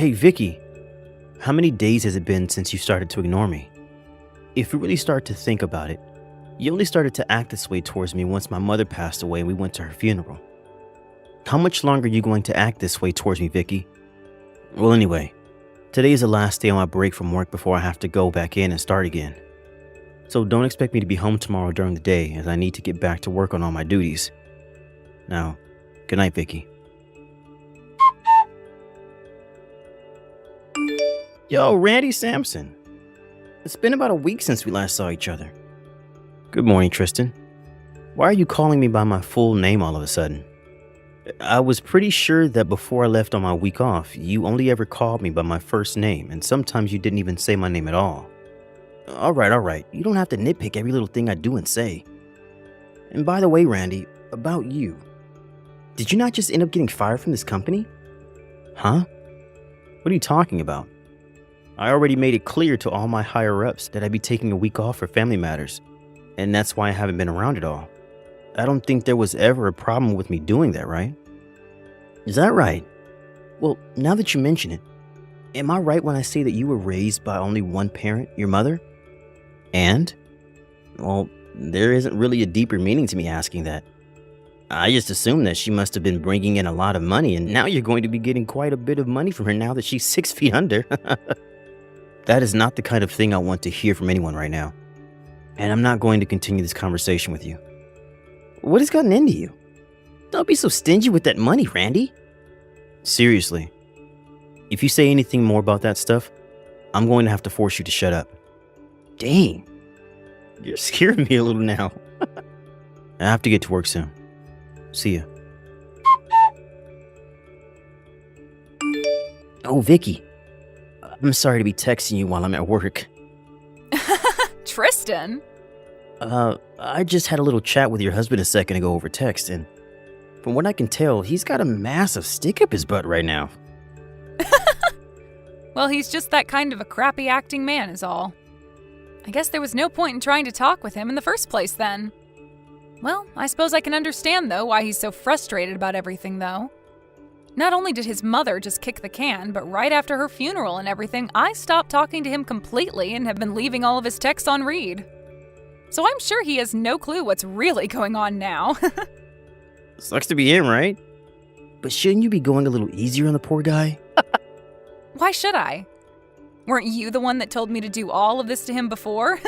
Hey, Vicky, how many days has it been since you started to ignore me? If you really start to think about it, you only started to act this way towards me once my mother passed away and we went to her funeral. How much longer are you going to act this way towards me, Vicky? Well, anyway, today is the last day on my break from work before I have to go back in and start again. So don't expect me to be home tomorrow during the day as I need to get back to work on all my duties. Now, good night, Vicky. Yo, Randy Sampson. It's been about a week since we last saw each other. Good morning, Tristan. Why are you calling me by my full name all of a sudden? I was pretty sure that before I left on my week off, you only ever called me by my first name, and sometimes you didn't even say my name at all. All right. You don't have to nitpick every little thing I do and say. And by the way, Randy, about you. Did you not just end up getting fired from this company? Huh? What are you talking about? I already made it clear to all my higher-ups that I'd be taking a week off for family matters, and that's why I haven't been around at all. I don't think there was ever a problem with me doing that, right? Is that right? Well, now that you mention it, am I right when I say that you were raised by only one parent, your mother? And? Well, there isn't really a deeper meaning to me asking that. I just assumed that she must have been bringing in a lot of money, and now you're going to be getting quite a bit of money from her now that she's 6 feet under. That is not the kind of thing I want to hear from anyone right now. And I'm not going to continue this conversation with you. What has gotten into you? Don't be so stingy with that money, Randy. Seriously. If you say anything more about that stuff, I'm going to have to force you to shut up. Dang. You're scaring me a little now. I have to get to work soon. See ya. Oh, Vicky. I'm sorry to be texting you while I'm at work. Tristan? I just had a little chat with your husband a second ago over text, and from what I can tell, he's got a massive stick up his butt right now. Well, he's just that kind of a crappy acting man is all. I guess there was no point in trying to talk with him in the first place then. Well, I suppose I can understand, though, why he's so frustrated about everything, though. Not only did his mother just kick the can, but right after her funeral and everything, I stopped talking to him completely and have been leaving all of his texts on read. So I'm sure he has no clue what's really going on now. Sucks to be him, right? But shouldn't you be going a little easier on the poor guy? Why should I? Weren't you the one that told me to do all of this to him before?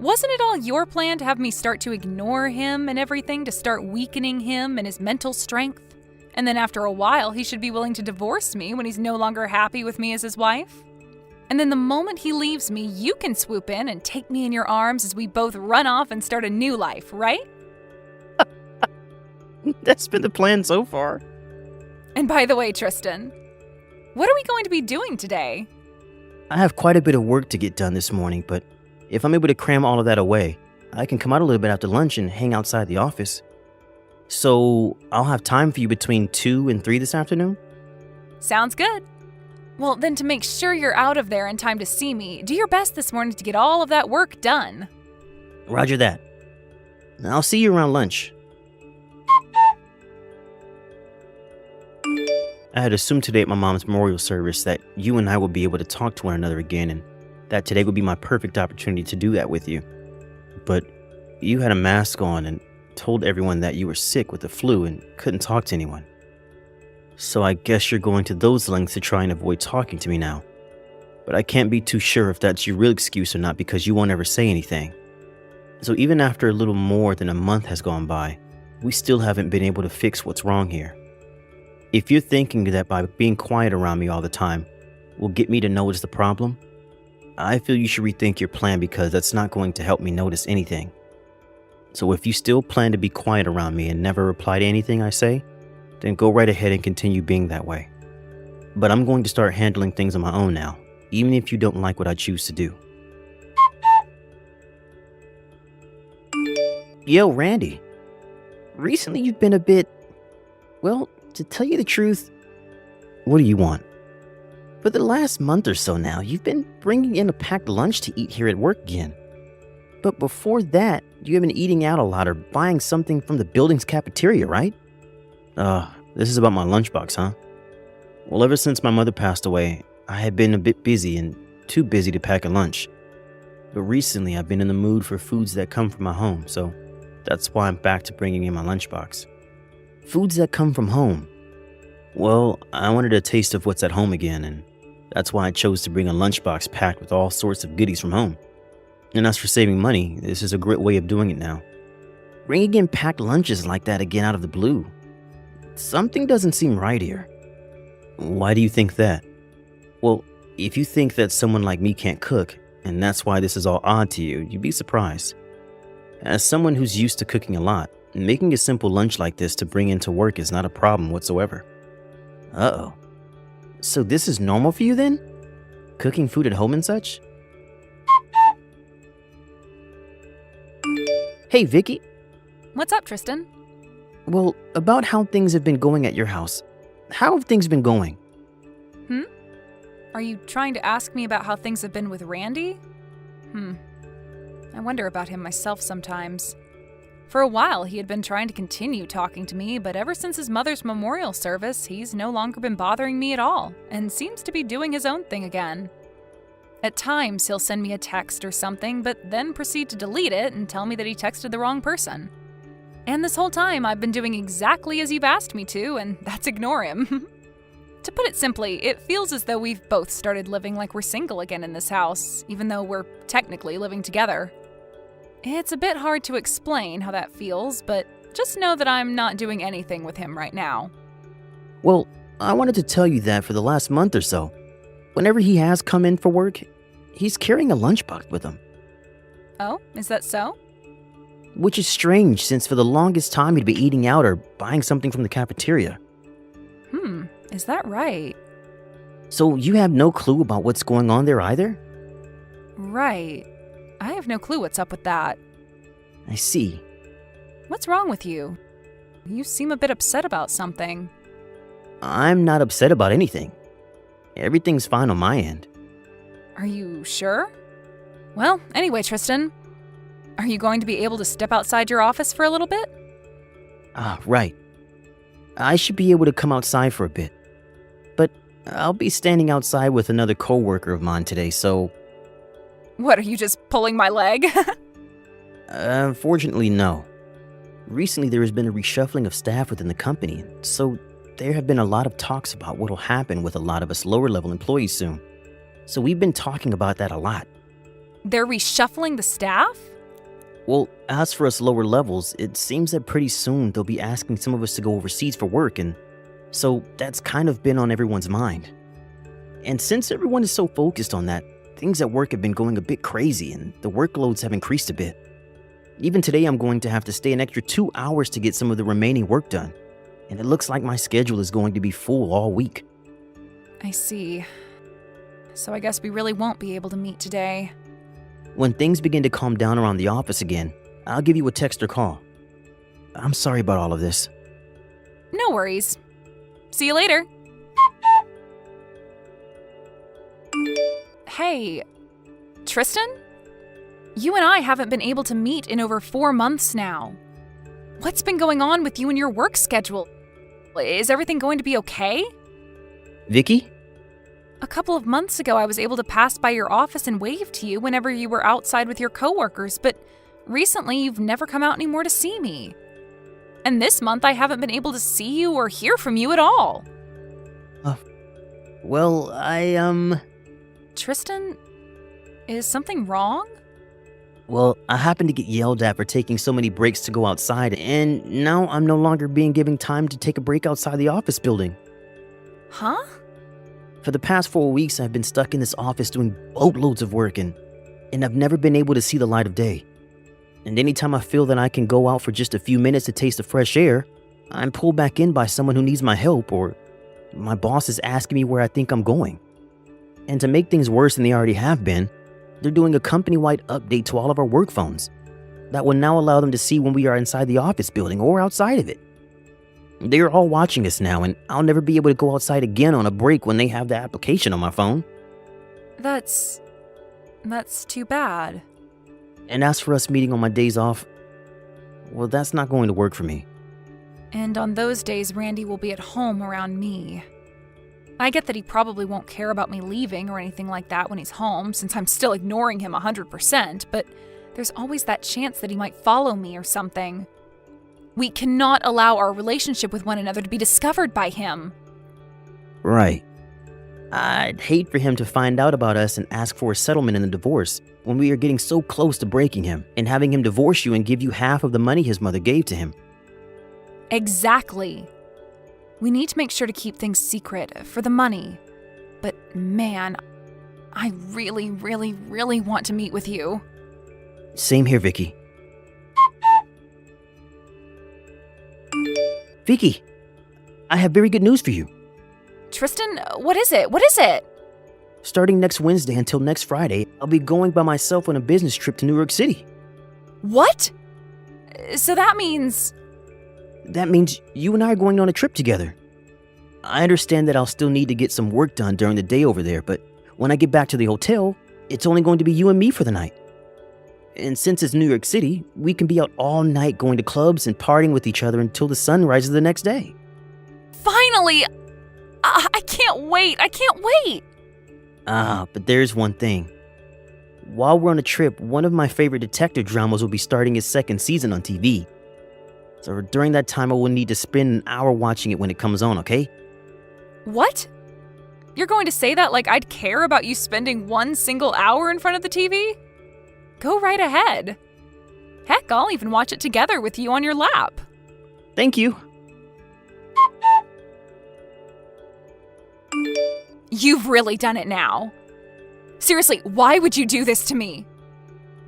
Wasn't it all your plan to have me start to ignore him and everything, to start weakening him and his mental strength? And then after a while, he should be willing to divorce me when he's no longer happy with me as his wife? And then the moment he leaves me, you can swoop in and take me in your arms as we both run off and start a new life, right? That's been the plan so far. And by the way, Tristan, what are we going to be doing today? I have quite a bit of work to get done this morning, but if I'm able to cram all of that away, I can come out a little bit after lunch and hang outside the office. So I'll have time for you between 2 and 3 this afternoon? Sounds good. Well, then to make sure you're out of there in time to see me, do your best this morning to get all of that work done. Roger that. I'll see you around lunch. I had assumed today at my mom's memorial service that you and I would be able to talk to one another again, and that today would be my perfect opportunity to do that with you. But you had a mask on and told everyone that you were sick with the flu and couldn't talk to anyone. So I guess you're going to those lengths to try and avoid talking to me now. But I can't be too sure if that's your real excuse or not because you won't ever say anything. So even after a little more than a month has gone by, we still haven't been able to fix what's wrong here. If you're thinking that by being quiet around me all the time will get me to notice the problem, I feel you should rethink your plan because that's not going to help me notice anything. So if you still plan to be quiet around me and never reply to anything I say, then go right ahead and continue being that way. But I'm going to start handling things on my own now, even if you don't like what I choose to do. Yo, Randy. Recently you've been a bit... Well, to tell you the truth, what do you want? For the last month or so now, you've been bringing in a packed lunch to eat here at work again. But before that, you have been eating out a lot or buying something from the building's cafeteria, right? This is about my lunchbox, huh? Well, ever since my mother passed away, I had been a bit busy and too busy to pack a lunch. But recently, I've been in the mood for foods that come from my home, so that's why I'm back to bringing in my lunchbox. Foods that come from home. Well, I wanted a taste of what's at home again, and that's why I chose to bring a lunchbox packed with all sorts of goodies from home. And as for saving money, this is a great way of doing it now. Bringing in packed lunches like that again out of the blue. Something doesn't seem right here. Why do you think that? Well, if you think that someone like me can't cook, and that's why this is all odd to you, you'd be surprised. As someone who's used to cooking a lot, making a simple lunch like this to bring into work is not a problem whatsoever. Uh-oh. So this is normal for you then? Cooking food at home and such? Hey, Vicky. What's up, Tristan? Well, about how things have been going at your house. How have things been going? Are you trying to ask me about how things have been with Randy? I wonder about him myself sometimes. For a while, he had been trying to continue talking to me, but ever since his mother's memorial service, he's no longer been bothering me at all, and seems to be doing his own thing again. At times, he'll send me a text or something, but then proceed to delete it and tell me that he texted the wrong person. And this whole time, I've been doing exactly as you've asked me to, and that's ignore him. To put it simply, it feels as though we've both started living like we're single again in this house, even though we're technically living together. It's a bit hard to explain how that feels, but just know that I'm not doing anything with him right now. Well, I wanted to tell you that for the last month or so, whenever he has come in for work, he's carrying a lunchbox with him. Oh, is that so? Which is strange, since for the longest time he'd be eating out or buying something from the cafeteria. Is that right? So you have no clue about what's going on there either? Right. I have no clue what's up with that. I see. What's wrong with you? You seem a bit upset about something. I'm not upset about anything. Everything's fine on my end. Are you sure? Well, anyway, Tristan, are you going to be able to step outside your office for a little bit? Ah, right. I should be able to come outside for a bit. But I'll be standing outside with another coworker of mine today, so... What, are you just pulling my leg? Unfortunately, no. Recently, there has been a reshuffling of staff within the company, so there have been a lot of talks about what will happen with a lot of us lower-level employees soon. So we've been talking about that a lot. They're reshuffling the staff? Well, as for us lower levels, it seems that pretty soon they'll be asking some of us to go overseas for work, and so that's kind of been on everyone's mind. And since everyone is so focused on that, things at work have been going a bit crazy and the workloads have increased a bit. Even today I'm going to have to stay an extra 2 hours to get some of the remaining work done, and it looks like my schedule is going to be full all week. I see. So I guess we really won't be able to meet today. When things begin to calm down around the office again, I'll give you a text or call. I'm sorry about all of this. No worries. See you later. Hey, Tristan? You and I haven't been able to meet in over 4 months now. What's been going on with you and your work schedule? Is everything going to be okay? Vicky? A couple of months ago, I was able to pass by your office and wave to you whenever you were outside with your coworkers, but recently you've never come out anymore to see me. And this month, I haven't been able to see you or hear from you at all. Well, Tristan, is something wrong? Well, I happened to get yelled at for taking so many breaks to go outside, and now I'm no longer being given time to take a break outside the office building. Huh? For the past 4 weeks, I've been stuck in this office doing boatloads of work, and I've never been able to see the light of day. And anytime I feel that I can go out for just a few minutes to taste the fresh air, I'm pulled back in by someone who needs my help, or my boss is asking me where I think I'm going. And to make things worse than they already have been, they're doing a company-wide update to all of our work phones that will now allow them to see when we are inside the office building or outside of it. They are all watching us now, and I'll never be able to go outside again on a break when they have the application on my phone. That's too bad. And as for us meeting on my days off, well, that's not going to work for me. And on those days, Randy will be at home around me. I get that he probably won't care about me leaving or anything like that when he's home, since I'm still ignoring him 100%, but there's always that chance that he might follow me or something. We cannot allow our relationship with one another to be discovered by him. Right. I'd hate for him to find out about us and ask for a settlement in the divorce when we are getting so close to breaking him and having him divorce you and give you half of the money his mother gave to him. Exactly. We need to make sure to keep things secret for the money. But man, I really, really, really want to meet with you. Same here, Vicky. Vicky, I have very good news for you. Tristan, what is it? What is it? Starting next Wednesday until next Friday, I'll be going by myself on a business trip to New York City. What? So that means... That means you and I are going on a trip together. I understand that I'll still need to get some work done during the day over there, but when I get back to the hotel, it's only going to be you and me for the night. And since it's New York City, we can be out all night going to clubs and partying with each other until the sun rises the next day. Finally! I can't wait! I can't wait! But there's one thing. While we're on a trip, one of my favorite detective dramas will be starting its second season on TV. So during that time, I will need to spend an hour watching it when it comes on, okay? What? You're going to say that like I'd care about you spending one single hour in front of the TV? Go right ahead. Heck, I'll even watch it together with you on your lap. Thank you. You've really done it now. Seriously, why would you do this to me?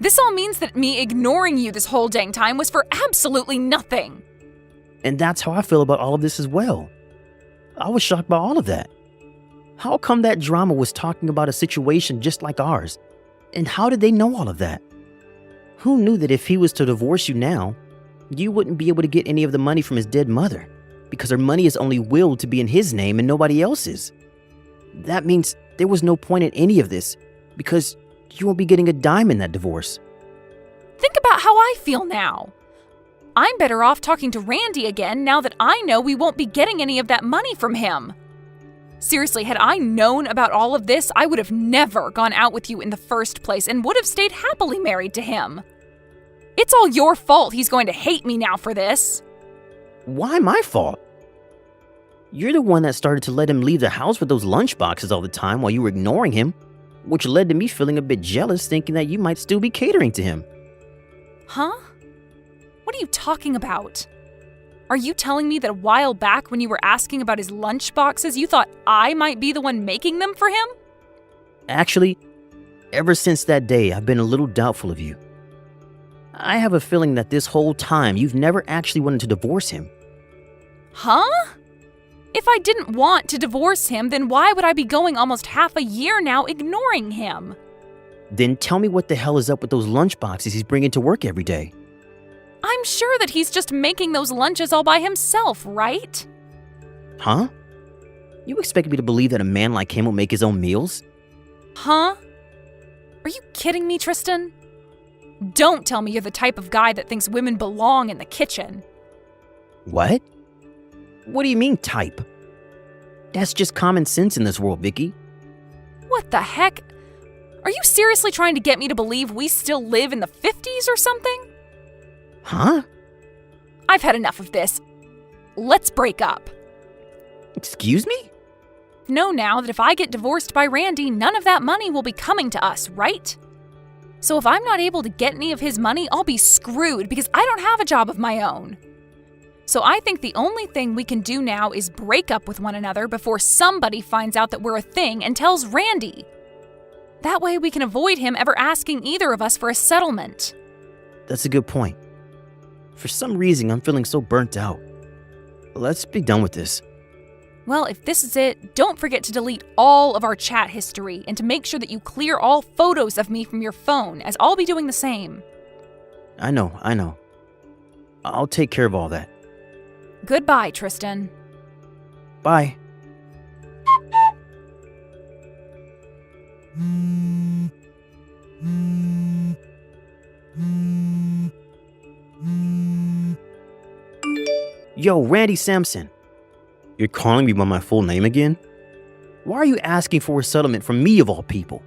This all means that me ignoring you this whole dang time was for absolutely nothing. And that's how I feel about all of this as well. I was shocked by all of that. How come that drama was talking about a situation just like ours? And how did they know all of that? Who knew that if he was to divorce you now, you wouldn't be able to get any of the money from his dead mother, because her money is only willed to be in his name and nobody else's? That means there was no point in any of this, because you won't be getting a dime in that divorce. Think about how I feel now. I'm better off talking to Randy again now that I know we won't be getting any of that money from him. Seriously, had I known about all of this, I would have never gone out with you in the first place and would have stayed happily married to him. It's all your fault he's going to hate me now for this. Why my fault? You're the one that started to let him leave the house with those lunch boxes all the time while you were ignoring him, which led to me feeling a bit jealous, thinking that you might still be catering to him. Huh? What are you talking about? Are you telling me that a while back when you were asking about his lunch boxes, you thought I might be the one making them for him? Actually, ever since that day, I've been a little doubtful of you. I have a feeling that this whole time you've never actually wanted to divorce him. Huh? If I didn't want to divorce him, then why would I be going almost half a year now ignoring him? Then tell me what the hell is up with those lunch boxes he's bringing to work every day. I'm sure that he's just making those lunches all by himself, right? Huh? You expect me to believe that a man like him will make his own meals? Huh? Are you kidding me, Tristan? Don't tell me you're the type of guy that thinks women belong in the kitchen. What? What do you mean, type? That's just common sense in this world, Vicky. What the heck? Are you seriously trying to get me to believe we still live in the 50s or something? Huh? I've had enough of this. Let's break up. Excuse me? Know now that if I get divorced by Randy, none of that money will be coming to us, right? So if I'm not able to get any of his money, I'll be screwed because I don't have a job of my own. So I think the only thing we can do now is break up with one another before somebody finds out that we're a thing and tells Randy. That way we can avoid him ever asking either of us for a settlement. That's a good point. For some reason, I'm feeling so burnt out. Let's be done with this. Well, if this is it, don't forget to delete all of our chat history and to make sure that you clear all photos of me from your phone, as I'll be doing the same. I know. I'll take care of all that. Goodbye, Tristan. Bye. Yo, Randy Sampson. You're calling me by my full name again? Why are you asking for a settlement from me of all people?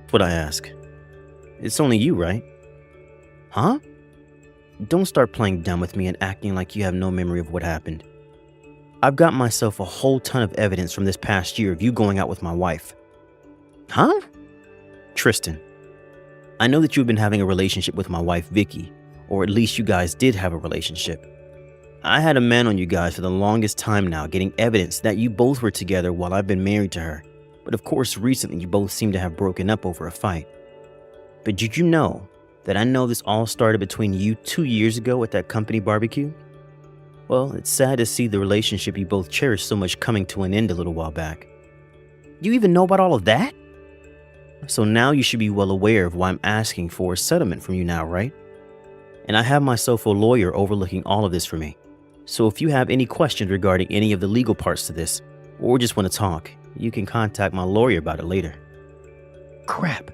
That's what I ask. It's only you, right? Huh? Don't start playing dumb with me and acting like you have no memory of what happened. I've got myself a whole ton of evidence from this past year of you going out with my wife. Huh? Tristan, I know that you've been having a relationship with my wife, Vicky, or at least you guys did have a relationship. I had a man on you guys for the longest time now, getting evidence that you both were together while I've been married to her. But of course, recently you both seem to have broken up over a fight. But did you know that I know this all started between you 2 years ago at that company barbecue? Well, it's sad to see the relationship you both cherished so much coming to an end a little while back. You even know about all of that? So now you should be well aware of why I'm asking for a settlement from you now, right? And I have myself a lawyer overlooking all of this for me. So if you have any questions regarding any of the legal parts to this, or just want to talk, you can contact my lawyer about it later. Crap.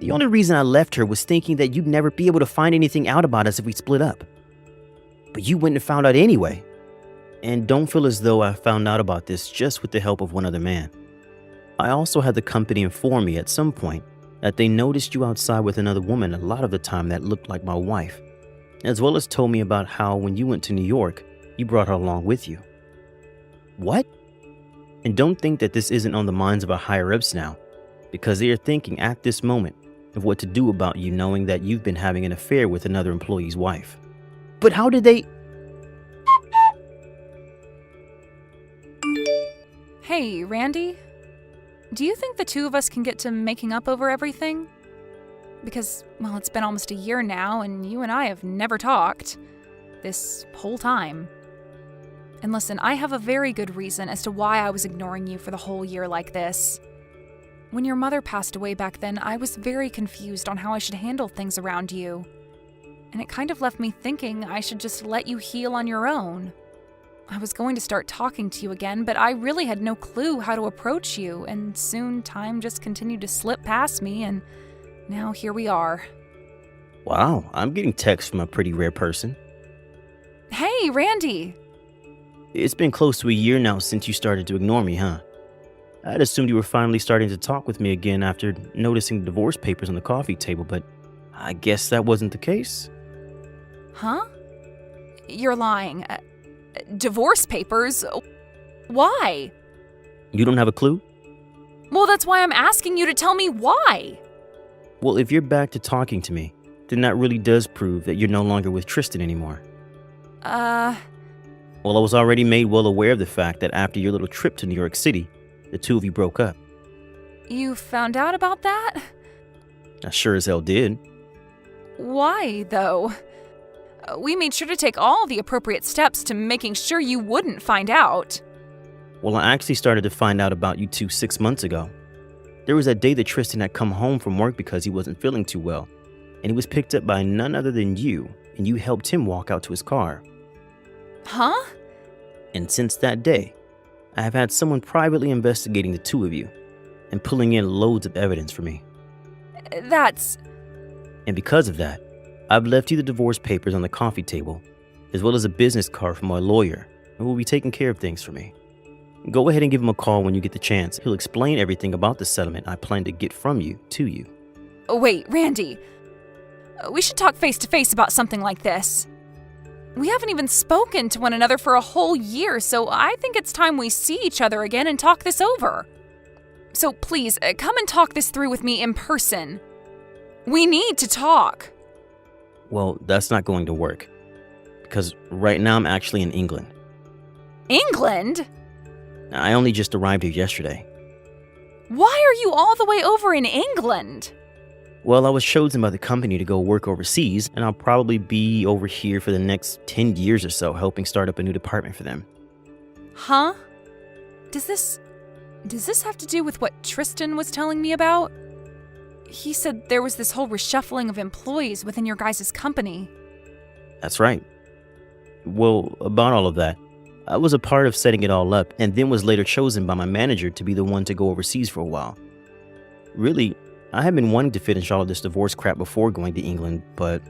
The only reason I left her was thinking that you'd never be able to find anything out about us if we split up. But you wouldn't have found out anyway. And don't feel as though I found out about this just with the help of one other man. I also had the company inform me at some point that they noticed you outside with another woman a lot of the time that looked like my wife, as well as told me about how when you went to New York, you brought her along with you. What? And don't think that this isn't on the minds of our higher-ups now, because they are thinking at this moment of what to do about you knowing that you've been having an affair with another employee's wife. But how did they... Hey, Randy? Do you think the two of us can get to making up over everything? Because, well, it's been almost a year now, and you and I have never talked. This whole time. And listen, I have a very good reason as to why I was ignoring you for the whole year like this. When your mother passed away back then, I was very confused on how I should handle things around you. And it kind of left me thinking I should just let you heal on your own. I was going to start talking to you again, but I really had no clue how to approach you, and soon time just continued to slip past me, and now here we are. Wow, I'm getting texts from a pretty rare person. Hey, Randy! It's been close to a year now since you started to ignore me, huh? I'd assumed you were finally starting to talk with me again after noticing the divorce papers on the coffee table, but I guess that wasn't the case. Huh? You're lying. Divorce papers? Why? You don't have a clue? Well, that's why I'm asking you to tell me why. Well, if you're back to talking to me, then that really does prove that you're no longer with Tristan anymore. Well, I was already made well aware of the fact that after your little trip to New York City, the two of you broke up. You found out about that? I sure as hell did. Why, though? We made sure to take all the appropriate steps to making sure you wouldn't find out. Well, I actually started to find out about you two 6 months ago. There was that day that Tristan had come home from work because he wasn't feeling too well, and he was picked up by none other than you, and you helped him walk out to his car. Huh? And since that day, I have had someone privately investigating the two of you and pulling in loads of evidence for me. That's... And because of that, I've left you the divorce papers on the coffee table, as well as a business card from my lawyer, who will be taking care of things for me. Go ahead and give him a call when you get the chance. He'll explain everything about the settlement I plan to get from you to you. Wait, Randy. We should talk face to face about something like this. We haven't even spoken to one another for a whole year, so I think it's time we see each other again and talk this over. So please, come and talk this through with me in person. We need to talk. Well, that's not going to work, because right now I'm actually in England. England? I only just arrived here yesterday. Why are you all the way over in England? Well, I was chosen by the company to go work overseas, and I'll probably be over here for the next 10 years or so, helping start up a new department for them. Huh? Does this have to do with what Tristan was telling me about? He said there was this whole reshuffling of employees within your guys' company. That's right. Well, about all of that, I was a part of setting it all up, and then was later chosen by my manager to be the one to go overseas for a while. Really, I had been wanting to finish all of this divorce crap before going to England, but...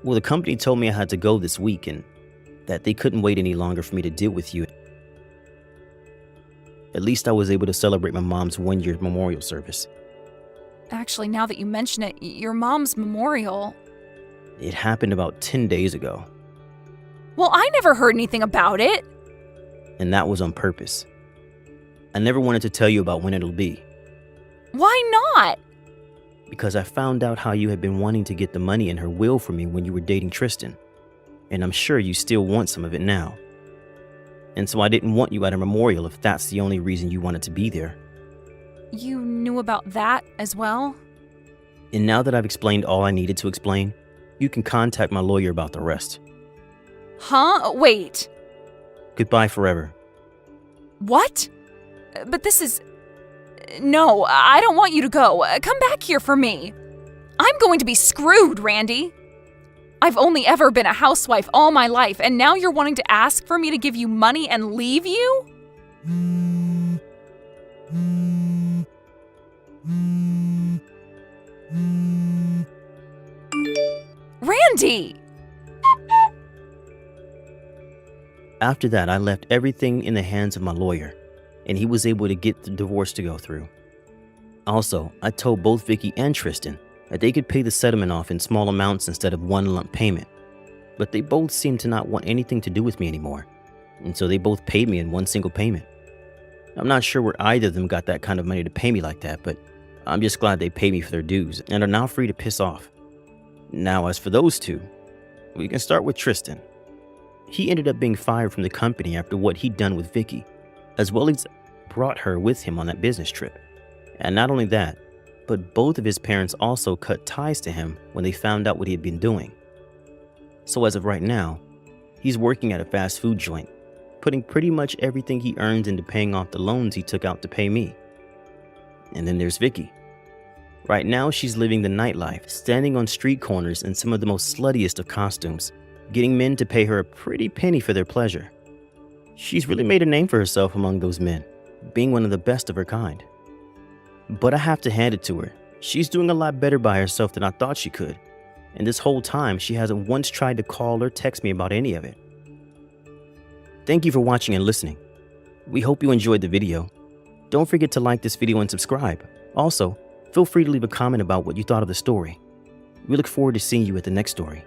Well, the company told me I had to go this week, and that they couldn't wait any longer for me to deal with you. At least I was able to celebrate my mom's 1-year memorial service. Actually, now that you mention it, your mom's memorial... It happened about 10 days ago, Well, I never heard anything about it. and that was on purpose. I never wanted to tell you about when it'll be, Why not? because I found out how you had been wanting to get the money in her will for me when you were dating Tristan, and I'm sure you still want some of it now. And so I didn't want you at her memorial if that's the only reason you wanted to be there. You knew about that as well? And now that I've explained all I needed to explain, you can contact my lawyer about the rest. Huh? Wait. Goodbye forever. What? But this is... No, I don't want you to go. Come back here for me. I'm going to be screwed, Randy. I've only ever been a housewife all my life, and now you're wanting to ask for me to give you money and leave you? Randy! After that, I left everything in the hands of my lawyer, and he was able to get the divorce to go through. Also, I told both Vicky and Tristan that they could pay the settlement off in small amounts instead of one lump payment, but they both seemed to not want anything to do with me anymore, and so they both paid me in one single payment. I'm not sure where either of them got that kind of money to pay me like that, but I'm just glad they paid me for their dues and are now free to piss off. Now, as for those two, we can start with Tristan. He ended up being fired from the company after what he'd done with Vicky, as well as brought her with him on that business trip. And not only that, but both of his parents also cut ties to him when they found out what he had been doing. So as of right now, he's working at a fast food joint, putting pretty much everything he earns into paying off the loans he took out to pay me. And then there's Vicky. Right now, she's living the nightlife, standing on street corners in some of the most sluttiest of costumes, getting men to pay her a pretty penny for their pleasure. She's really made a name for herself among those men, being one of the best of her kind. But I have to hand it to her. She's doing a lot better by herself than I thought she could. And this whole time, she hasn't once tried to call or text me about any of it. Thank you for watching and listening. We hope you enjoyed the video. Don't forget to like this video and subscribe. Also, feel free to leave a comment about what you thought of the story. We look forward to seeing you at the next story.